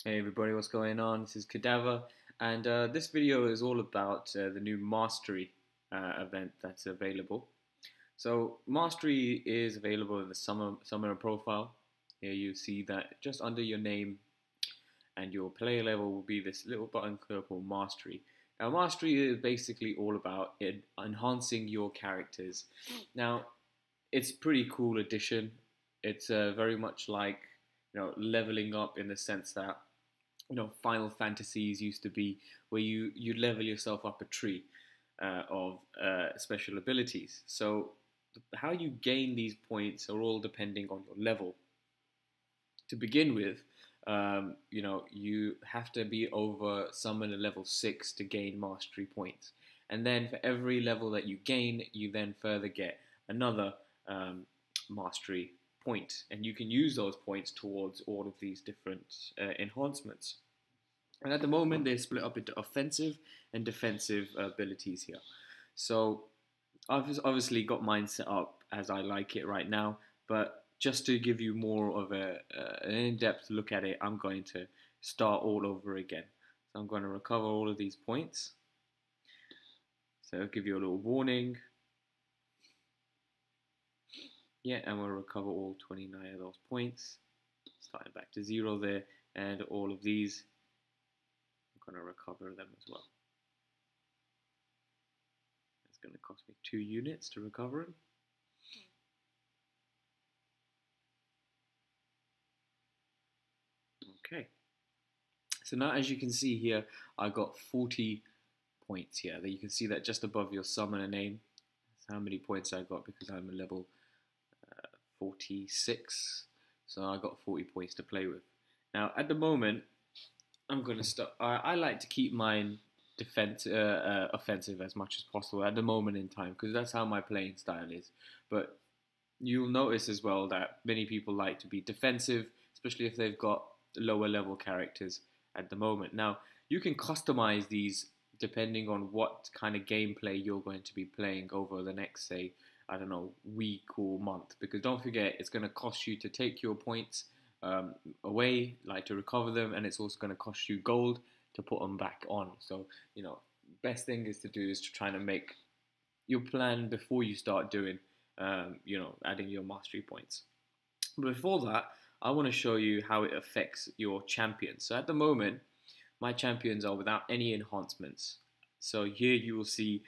Hey everybody, what's going on? This is Cadaver, and this video is all about the new Mastery event that's available. So Mastery is available in the summoner profile. Here you see that just under your name and your player level will be this little button called Mastery. Now Mastery is basically all about enhancing your characters. Now it's a pretty cool addition. It's very much like leveling up in the sense that Final Fantasies used to be where you level yourself up a tree of special abilities. So how you gain these points are all depending on your level. To begin with, you have to be over summoner level 6 to gain mastery points. And then for every level that you gain, you then further get another mastery point, and you can use those points towards all of these different enhancements. And at the moment, they're split up into offensive and defensive abilities here. So I've obviously got mine set up as I like it right now, but just to give you more of an in-depth look at it, I'm going to start all over again. So I'm going to recover all of these points. So I'll give you a little warning. Yeah, and we'll recover all 29 of those points. Starting back to 0 there, and all of these, I'm going to recover them as well. It's going to cost me 2 units to recover them. Okay. So now, as you can see here, I got 40 points here. That you can see that just above your summoner name. That's how many points I got because I'm a level 46. So I got 40 points to play with. Now, at the moment, I'm going to start. I like to keep mine offensive as much as possible at the moment in time because that's how my playing style is. But you'll notice as well that many people like to be defensive, especially if they've got lower level characters at the moment. Now, you can customize these depending on what kind of gameplay you're going to be playing over the next, say, I don't know, week or month. Because don't forget, it's going to cost you to take your points away, like to recover them, and it's also going to cost you gold to put them back on. So, best thing is to do is to try to make your plan before you start doing, adding your mastery points. But before that, I want to show you how it affects your champions. So at the moment, my champions are without any enhancements. So here you will see,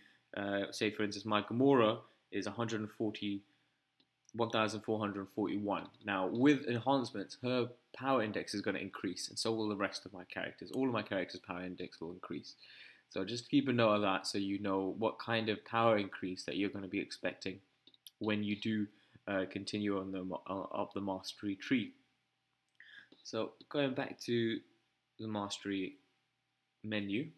say for instance, my Gamora is 1,441. Now with enhancements, her power index is going to increase, and so will the rest of my characters. All of my characters' power index will increase. So just keep a note of that so you know what kind of power increase that you're going to be expecting when you do continue on up the mastery tree. So going back to the mastery menu,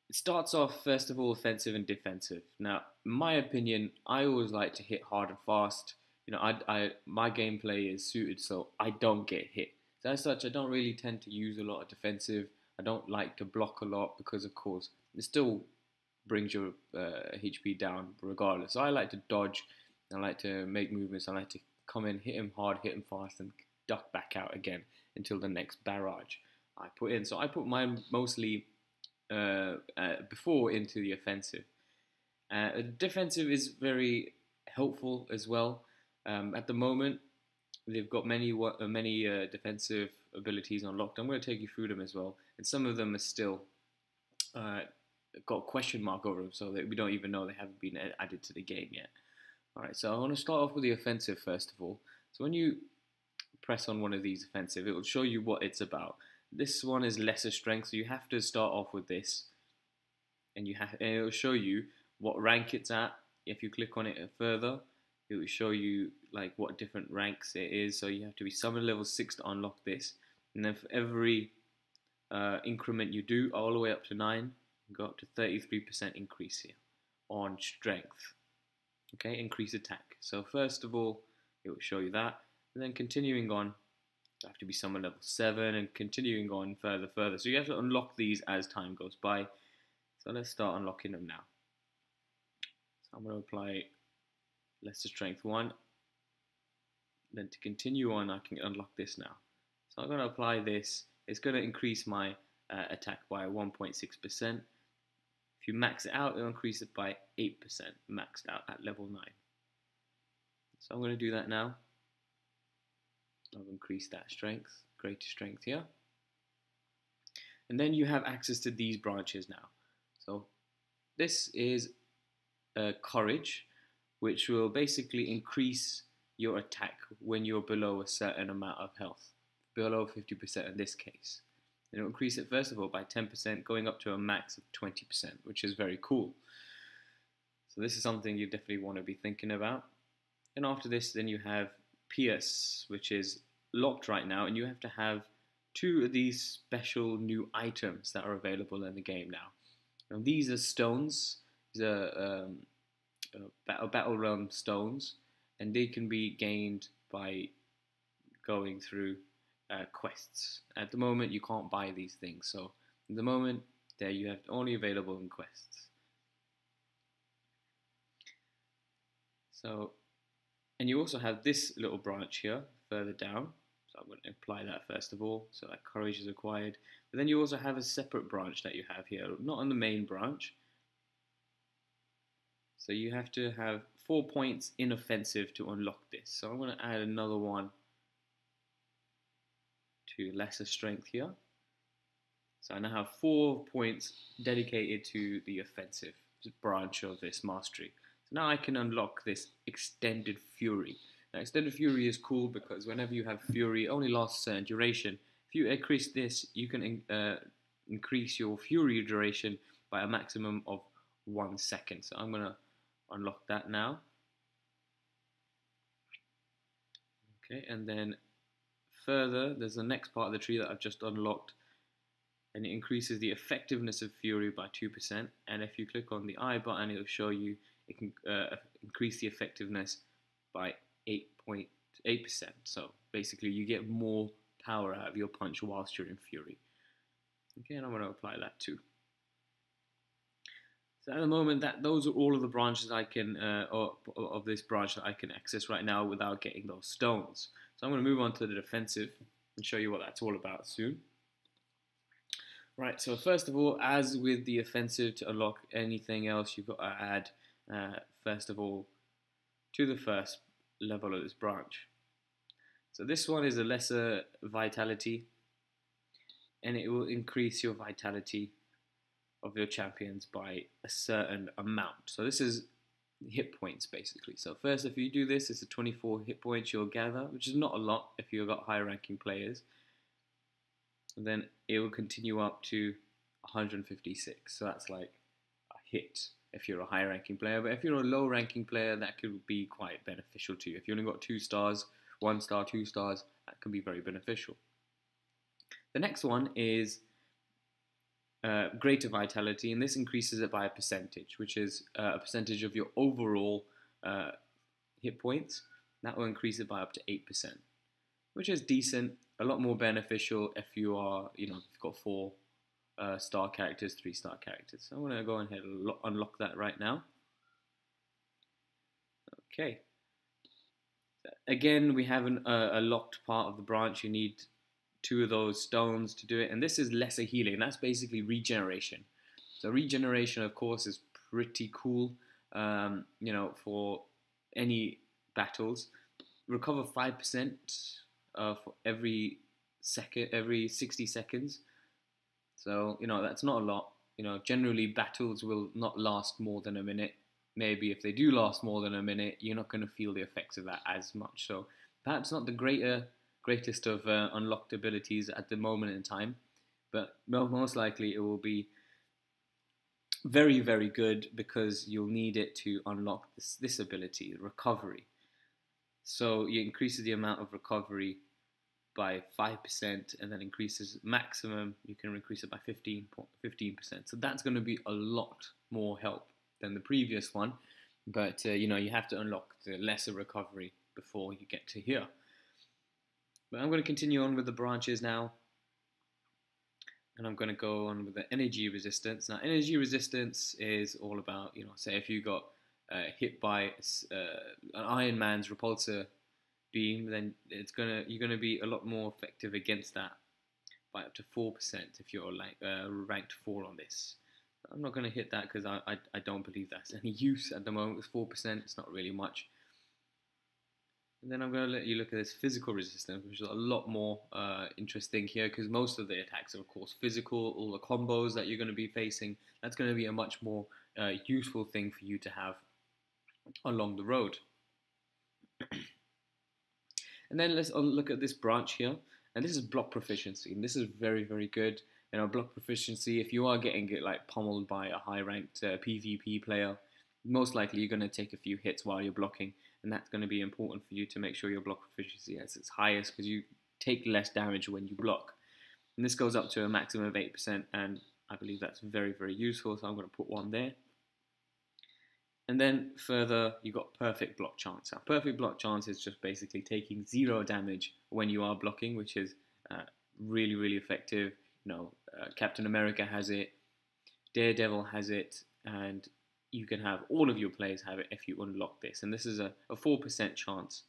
it starts off first of all offensive and defensive. Now, in my opinion, I always like to hit hard and fast. My gameplay is suited so I don't get hit. So as such, I don't really tend to use a lot of defensive. I don't like to block a lot because, of course, it still brings your HP down regardless. So I like to dodge. I like to make movements. I like to come in, hit him hard, hit him fast, and duck back out again until the next barrage I put in. So I put mine mostly before into the offensive. Defensive is very helpful as well. At the moment, they've got many defensive abilities unlocked. I'm going to take you through them as well, and some of them are still got a question mark over them, so that we don't even know they haven't been added to the game yet. Alright, so I want to start off with the offensive first of all. So when you press on one of these offensive, it will show you what it's about. This one is lesser strength, so you have to start off with this, and it will show you what rank it's at. If you click on it further, it will show you like what different ranks it is. So you have to be summon level 6 to unlock this, and then for every increment you do, all the way up to 9, you go up to 33% increase here on strength. Okay, increase attack. So first of all, it will show you that, and then continuing on, you have to be someone level 7, and continuing on further. So you have to unlock these as time goes by. So let's start unlocking them now. So I'm going to apply lesser strength 1. Then to continue on, I can unlock this now. So I'm going to apply this. It's going to increase my attack by 1.6%. If you max it out, it'll increase it by 8%, maxed out at level 9. So I'm going to do that now. I've increased that strength, greater strength here. And then you have access to these branches now. So this is courage, which will basically increase your attack when you're below a certain amount of health, below 50% in this case. And it'll increase it first of all by 10%, going up to a max of 20%, which is very cool. So this is something you definitely want to be thinking about. And after this, then you have Pierce, which is locked right now, and you have to have 2 of these special new items that are available in the game now. And these are stones. These are battle realm stones, and they can be gained by going through quests. At the moment, you can't buy these things, so at the moment, there you have only available in quests. So, and you also have this little branch here further down. So I'm going to apply that first of all, so that courage is acquired. But then you also have a separate branch that you have here, not on the main branch. So you have to have 4 points in offensive to unlock this. So I'm going to add another one to lesser strength here. So I now have 4 points dedicated to the offensive branch of this mastery. So now I can unlock this extended fury. Now extended fury is cool because whenever you have fury, it only lasts a certain duration. If you increase this, you can increase your fury duration by a maximum of 1 second. So I'm going to unlock that now. Okay, and then further, there's the next part of the tree that I've just unlocked, and it increases the effectiveness of fury by 2%. And if you click on the I button, it'll show you it can increase the effectiveness by 8.8%. So basically, you get more power out of your punch whilst you're in fury. Okay, and I'm going to apply that too. So at the moment, those are all of the branches I can, of this branch that I can access right now without getting those stones. So I'm going to move on to the defensive and show you what that's all about soon. Right, so first of all, as with the offensive, to unlock anything else, you've got to add, first of all, to the first level of this branch. So this one is a lesser vitality, and it will increase your vitality of your champions by a certain amount. So this is hit points basically. So first, if you do this, it's a 24 hit points you'll gather, which is not a lot if you've got high ranking players. And then it will continue up to 156. So that's like a hit if you're a high ranking player. But if you're a low ranking player, that could be quite beneficial to you. If you only got 2 stars, 1 star, 2 stars, that can be very beneficial. The next one is greater vitality, and this increases it by a percentage, which is a percentage of your overall hit points. That will increase it by up to 8%, which is decent, a lot more beneficial if you are, if you've got 4 star characters, 3 star characters. So I'm going to go ahead and unlock that right now. Okay. Again, we have a locked part of the branch. You need 2 of those stones to do it, and this is lesser healing. That's basically regeneration. So regeneration, of course, is pretty cool. For any battles, recover 5% for every 60 seconds. So that's not a lot. Generally battles will not last more than a minute. Maybe if they do last more than a minute, you're not going to feel the effects of that as much. So perhaps not the greatest of unlocked abilities at the moment in time, but most likely it will be very, very good because you'll need it to unlock this ability, recovery. So it increases the amount of recovery by 5%, and then increases maximum, you can increase it by 15%. So that's going to be a lot more help than the previous one, but you have to unlock the lesser recovery before you get to here. But I'm going to continue on with the branches now, and I'm going to go on with the energy resistance. Now, energy resistance is all about, say if you got hit by an Iron Man's repulsor beam, then you're gonna be a lot more effective against that by up to 4% if you're like ranked 4 on this. I'm not gonna hit that because I don't believe that's any use at the moment. With 4%, it's not really much. And then I'm going to let you look at this physical resistance, which is a lot more interesting here because most of the attacks are, of course, physical. All the combos that you're going to be facing, that's going to be a much more useful thing for you to have along the road. And then let's look at this branch here. And this is block proficiency. And this is very, very good. You know, block proficiency, if you are getting like pummeled by a high-ranked PvP player, most likely you're going to take a few hits while you're blocking. And that's going to be important for you to make sure your block proficiency is its highest because you take less damage when you block. And this goes up to a maximum of 8%, and I believe that's very, very useful, so I'm going to put 1 there. And then further, you've got perfect block chance. Now, perfect block chance is just basically taking 0 damage when you are blocking, which is really, really effective. You know, Captain America has it, Daredevil has it, and you can have all of your players have it if you unlock this. And this is a 4% chance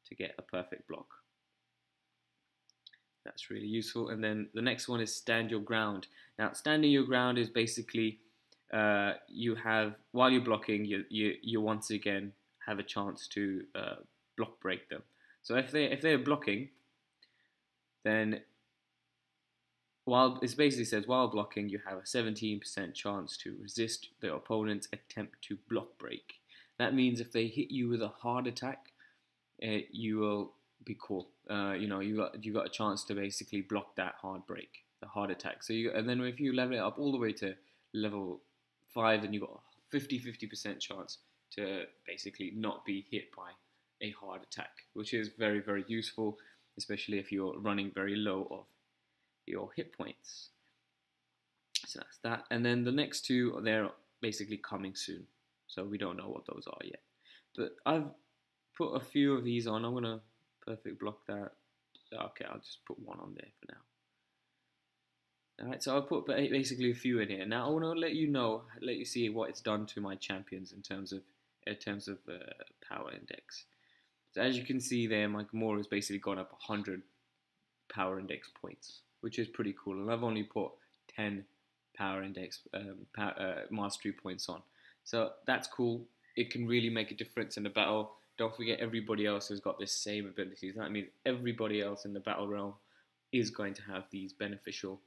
to get a perfect block. That's really useful. And then the next one is stand your ground. Now, standing your ground is basically you have, while you're blocking, you once again have a chance to block break them. So if they're blocking, then it basically says while blocking, you have a 17% chance to resist the opponent's attempt to block break. That means if they hit you with a hard attack, you will be cool. You know, you got a chance to basically block that hard break, the hard attack. So and then if you level it up all the way to level 5, then you got a 50% chance to basically not be hit by a hard attack, which is very, very useful, especially if you're running very low of your hit points. So that's that. And then the next 2, they're basically coming soon. So we don't know what those are yet. But I've put a few of these on. I'm going to perfect block that. Okay, I'll just put 1 on there for now. Alright, so I'll put basically a few in here. Now I want to let you see what it's done to my champions in terms of power index. So as you can see there, my Gamora has basically gone up 100 power index points, which is pretty cool. And I've only put 10 power index mastery points on. So that's cool. It can really make a difference in the battle. Don't forget everybody else has got the same abilities. That means everybody else in the battle realm is going to have these beneficial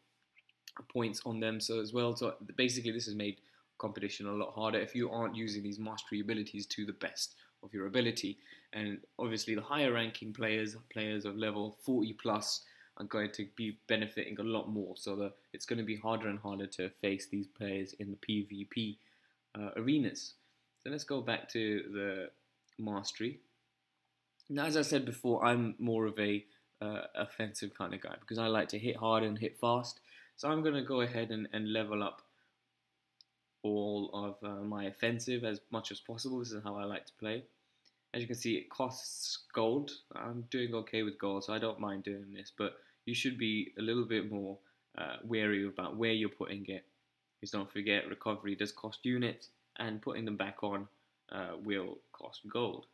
points on them so as well. So basically this has made competition a lot harder if you aren't using these mastery abilities to the best of your ability. And obviously the higher ranking players of level 40 plus, are going to be benefiting a lot more. So it's going to be harder and harder to face these players in the PvP arenas. So let's go back to the mastery. Now, as I said before, I'm more of a offensive kind of guy because I like to hit hard and hit fast. So I'm going to go ahead and level up all of my offensive as much as possible. This is how I like to play. As you can see, it costs gold. I'm doing okay with gold, so I don't mind doing this, but you should be a little bit more wary about where you're putting it. Because don't forget, recovery does cost units, and putting them back on will cost gold.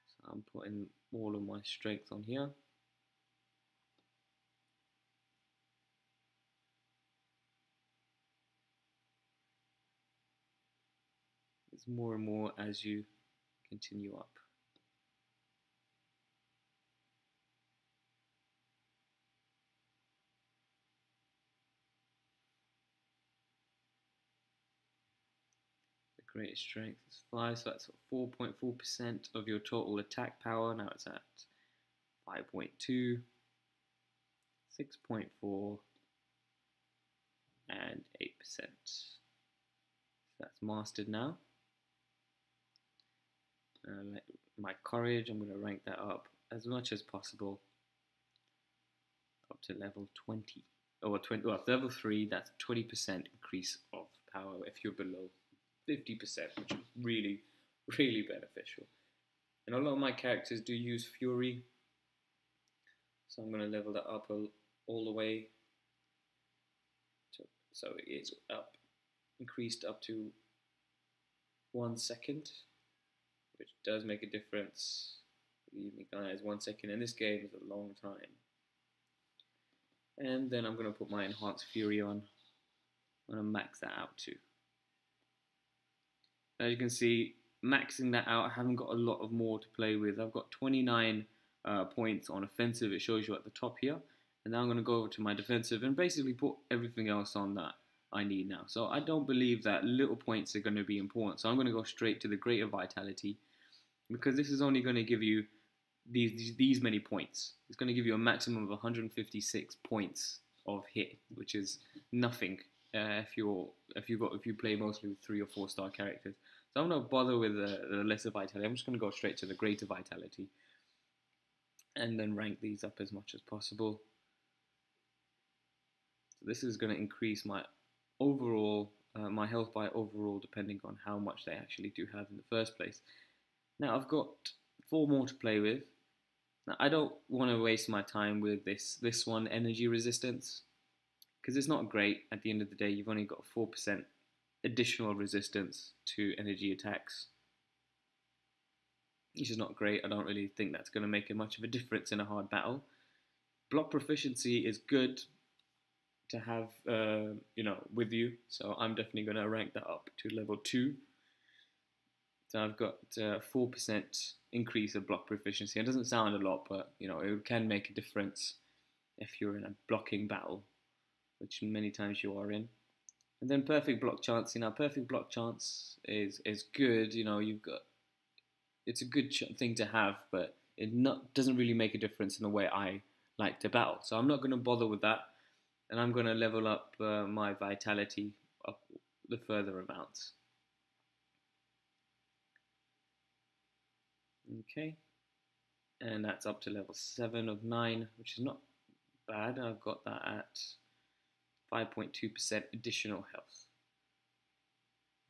So I'm putting all of my strength on here. It's more and more as you continue up. The greatest strength is 5, so that's 4.4% of your total attack power. Now it's at 5.2, 6.4, and 8%. So that's mastered now. My courage, I'm going to rank that up as much as possible up to level 20. Or 20, well, level 3, that's 20% increase of power if you're below 50%, which is really, really beneficial. And a lot of my characters do use Fury, so I'm going to level that up all the way. So it is up, increased up to 1 second, which does make a difference. Leave me guys 1 second, and this game is a long time. And then I'm going to put my Enhanced Fury on. I'm going to max that out too. As you can see, maxing that out, I haven't got a lot of more to play with. I've got 29 points on offensive, it shows you at the top here. And now I'm going to go over to my defensive and basically put everything else on that I need now. So I don't believe that little points are going to be important. So I'm going to go straight to the Greater Vitality, because this is only going to give you these many points. It's going to give you a maximum of 156 points of hit, which is nothing if you play mostly with 3 or 4 star characters. So I'm not bother with the lesser vitality. I'm just going to go straight to the greater vitality, and then rank these up as much as possible. So this is going to increase my overall my health by overall, depending on how much they actually do have in the first place. Now I've got 4 more to play with. Now I don't want to waste my time with this one, energy resistance, because it's not great. At the end of the day, you've only got 4% additional resistance to energy attacks, which is not great. I don't really think that's going to make much of a difference in a hard battle. Block proficiency is good to have, with you, so I'm definitely going to rank that up to level 2. So I've got 4% increase of block proficiency. It doesn't sound a lot, but it can make a difference if you're in a blocking battle, which many times you are in. And then perfect block chance. Perfect block chance is good. It's a good thing to have, but it doesn't really make a difference in the way I like to battle. So I'm not going to bother with that, and I'm going to level up my vitality up the further amounts. Okay, and that's up to level 7 of 9, which is not bad. I've got that at 5.2% additional health.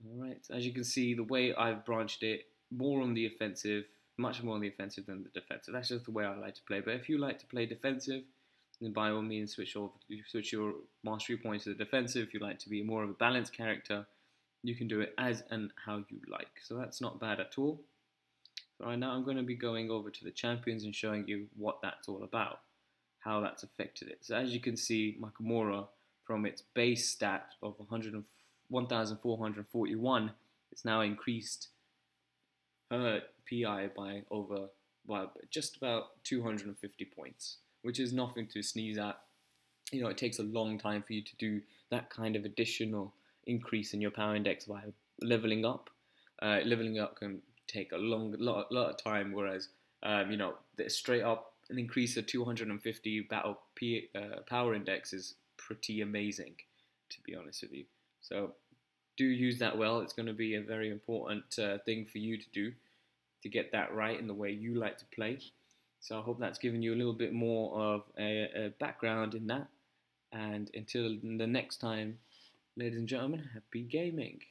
Alright, so as you can see, the way I've branched it, more on the offensive, much more on the offensive than the defensive. That's just the way I like to play. But if you like to play defensive, then by all means switch your mastery points to the defensive. If you like to be more of a balanced character, you can do it as and how you like. So that's not bad at all. So right now I'm going to be going over to the champions and showing you what that's all about, how that's affected it. So as you can see, my Gamora, from its base stat of 1,441, it's now increased her PI by just about 250 points, which is nothing to sneeze at. It takes a long time for you to do that kind of additional increase in your power index by leveling up. Leveling up can take a lot of time, whereas straight up an increase of 250 battle power index is pretty amazing, to be honest with you. So do use that well. It's going to be a very important thing for you to do, to get that right in the way you like to play. So I hope that's given you a little bit more of a background in that. And until the next time, ladies and gentlemen, happy gaming.